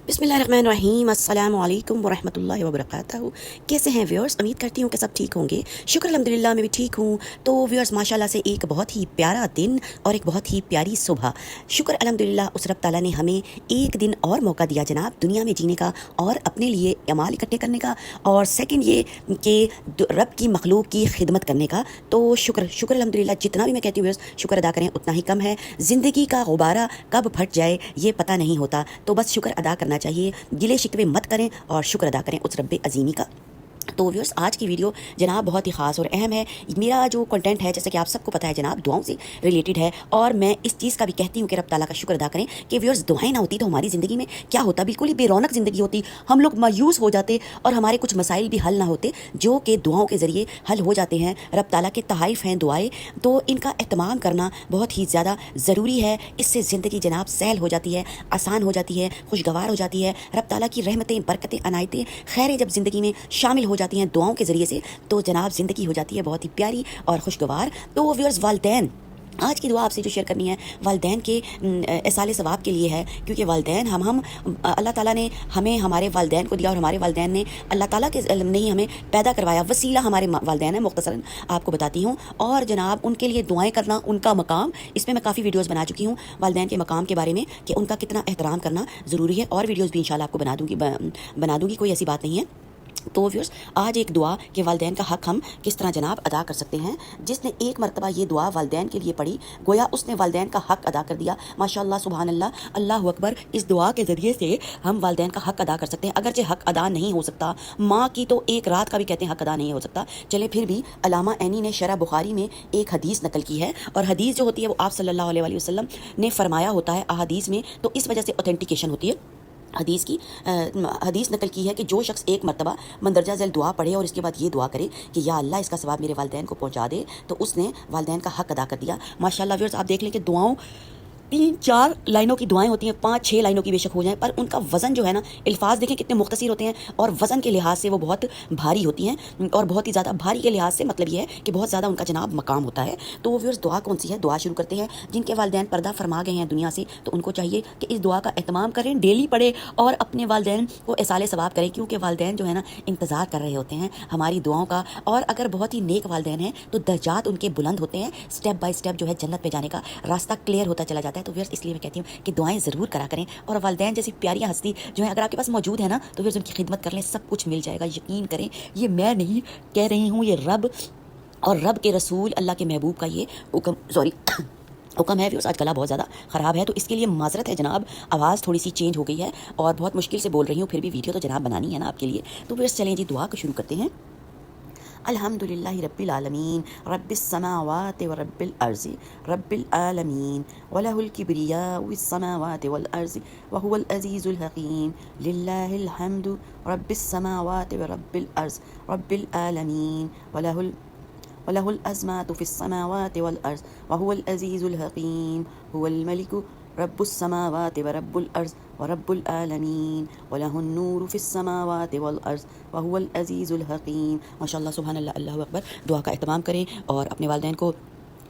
बिस्मिल्लाहिर्रहमानिर्रहीम अस्सलामु अलैकुम वरहमतुल्लाहि वबरकातुहू। कैसे हैं व्यूअर्स? उम्मीद करती हूँ कि सब ठीक होंगे। शुक्र अल्हम्दुलिल्लाह मैं भी ठीक हूँ। तो व्यूअर्स माशाल्लाह से एक बहुत ही प्यारा दिन और एक बहुत ही प्यारी सुबह। शुक्र अल्हम्दुलिल्लाह उस रब ताला ने हमें एक दिन और मौका दिया जनाब दुनिया में जीने का और अपने लिए अमाल इकट्ठे करने का, और सेकंड ये कि रब की मखलूक की खिदमत करने का। तो शुक्र शुक्र अल्हम्दुलिल्लाह। जितना भी मैं कहती हूँ व्यूअर्स शुक्र अदा करें उतना ही कम है। ज़िंदगी का गुब्बारा कब फट जाए ये पता नहीं होता, तो बस शुक्र अदा करना चाहिए। गिले शिकवे मत करें और शुक्र अदा करें उस रब्बे अजीमी का। तो व्यूअर्स आज की वीडियो जनाब बहुत ही ख़ास और अहम है। मेरा जो कंटेंट है जैसे कि आप सबको पता है जनाब दुआओं से रिलेटेड है, और मैं इस चीज़ का भी कहती हूँ कि रब ताला का शुक्र अदा करें कि व्यूअर्स दुआएं ना होती तो हमारी ज़िंदगी में क्या होता, बिल्कुल ही बेरौनक ज़िंदगी होती। हम लोग मायूस हो जाते और हमारे कुछ मसाइल भी हल ना होते जो कि दुआओं के ज़रिए हल हो जाते हैं। रब ताला के तहाइफ हैं दुआएं, तो इनका एहतमाम करना बहुत ही ज़्यादा ज़रूरी है। इससे ज़िंदगी जनाब सहल हो जाती है, आसान हो जाती है, खुशगवार हो जाती है। रब ताला की रहमतें, बरकतें, अनायतें, खैरें जब ज़िंदगी में शामिल हो जाती हैं दुआओं के ज़रिए से, तो जनाब ज़िंदगी हो जाती है बहुत ही प्यारी और खुशगवार। तो व्यूअर्स वालिदैन, आज की दुआ आपसे जो शेयर करनी है वालिदैन के एसाले सवाब के लिए है, क्योंकि वालिदैन हम अल्लाह ताला ने हमें हमारे वालिदैन को दिया और हमारे वालिदैन ने अल्लाह ताला के ने ही हमें पैदा करवाया। वसीला हमारे वालिदैन है, मुख्तसरन आपको बताती हूँ। और जनाब उनके लिए दुआएं करना, उनका मकाम, इस पर मैं काफ़ी वीडियोज़ बना चुकी हूँ वालिदैन के मकाम के बारे में कि उनका कितना एहतराम करना ज़रूरी है, और वीडियोज़ भी इंशाल्लाह आपको बना दूँगी, कोई ऐसी बात नहीं है। तो व्यूअर्स आज एक दुआ कि वालिदैन का हक़ हम किस तरह जनाब अदा कर सकते हैं। जिसने एक मरतबा ये दुआ वालिदैन के लिए पढ़ी, गोया उसने वालिदैन का हक़ अदा कर दिया। माशाअल्लाह, सुभान अल्लाह, अल्लाह अकबर। इस दुआ के ज़रिए से हम वालिदैन का हक़ अदा कर सकते हैं। अगरचे हक़ अदा नहीं हो सकता, माँ की तो एक रात का भी कहते हैं हक़ अदा नहीं हो सकता, चले फिर भी अल्लामा ऐनी ने शरह बुखारी में एक हदीस नकल की है, और हदीस जो होती है वो आप सल्लल्लाहु अलैहि वसल्लम ने फरमाया होता है अहादीस में, तो इस वजह से ऑथेंटिकेशन होती है हदीस की। हदीस नकल की है कि जो शख्स एक मरतबा मंदरजा ज़ैल दुआ पढ़े और इसके बाद ये दुआ करे कि या अल्लाह इसका सवाब मेरे वालिदैन को पहुंचा दे, तो उसने वालिदैन का हक़ अदा कर दिया। माशाअल्लाह व्यूअर्स आप देख लें कि दुआओं 3-4 लाइनों की दुआएं होती हैं, 5-6 लाइनों की बेशक हो जाएं, पर उनका वज़न जो है ना, अल्फाज देखें कितने मुख्तसर होते हैं, और वज़न के लिहाज से वो बहुत भारी होती हैं, और बहुत ही ज़्यादा भारी के लिहाज से मतलब ये है कि बहुत ज़्यादा उनका जनाब मकाम होता है। तो वो व्यूअर्स दुआ कौन सी है, दुआ शुरू करते हैं। जिनके वालिदैन पर्दा फरमा गए हैं दुनिया से, तो उनको चाहिए कि इस दुआ का एहतमाम करें, डेली पढ़े और अपने वालिदैन को एसाले सवाब करें, क्योंकि वालिदैन जो है ना इंतज़ार कर रहे होते हैं हमारी दुआओं का। और अगर बहुत ही नेक वालिदैन हैं तो दर्जात उनके बुलंद होते हैं, स्टेप बाय स्टेप जो है जन्नत पे जाने का रास्ता क्लियर होता चला जाता है। तो व्यूअर्स इसलिए मैं कहती हूँ कि दुआएं ज़रूर करा करें, और वालिदैन जैसी प्यारी हस्ती जो है अगर आपके पास मौजूद है ना, तो फिर उनकी खिदमत कर लें, सब कुछ मिल जाएगा। यकीन करें, ये मैं नहीं कह रही हूँ, ये रब और रब के रसूल अल्लाह के महबूब का ये हुक्म है। व्यूअर्स आज गला बहुत ज़्यादा ख़राब है, तो इसके लिए माजरत है जनाब, आवाज़ थोड़ी सी चेंज हो गई है और बहुत मुश्किल से बोल रही हूँ, फिर भी वीडियो तो जनाब बनानी है ना आपके लिए। तो व्यूअर्स चलें जी दुआ को शुरू करते हैं। अल्हम्दुलिल्लाहि रब्बिल आलमीन रब्बिस समावाति व रब्बिल अर्ज़ि रब्बिल आलमीन वलहुल किब्रियाउ विस समावाति वल अर्ज़ि व हुवल अज़ीज़ुल हकीम लिल्लाहिल हम्दु रब्बिस समावाति व रब्बिल अर्ज़ रब्बिल आलमीन वलहुल अज़मातु फिस समावाति वल अर्ज़ व हुवल अज़ीज़ुल हकीम हुवल मलिकु रब्बुस समावाति व रब्बुल अर्ज़ व रब्बुल आलमीन वलहुन नूरु फिस समावाति वल अर्ज़ व हुवल अज़ीज़ुल हकीम। माशाअल्लाह, सुभान अल्लाह, अल्लाहु अकबर। दुआ का एहतमाम करें और अपने वालिदैन को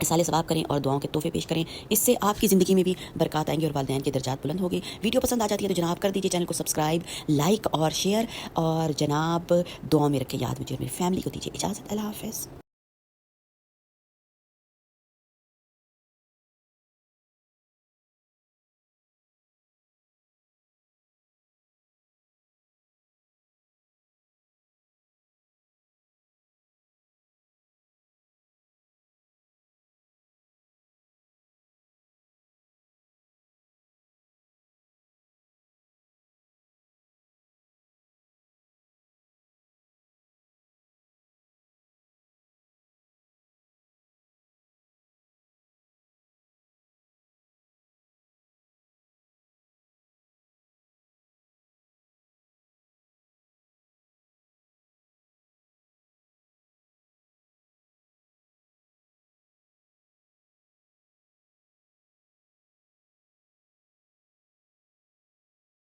इसाले सवाब करें और दुआओं के तोहफे पेश करें। इससे आपकी ज़िंदगी में भी बरकत आएंगी और वालिदैन के दर्जात बुलंद होंगे। वीडियो पसंद आ जाती है तो जनाब कर दीजिए चैनल को सब्सक्राइब, लाइक और शेयर, और जनाब दुआ में रखें याद, मुझे और मेरी फैमिली को दीजिए इजाज़त। अल्लाह हाफ़िज़।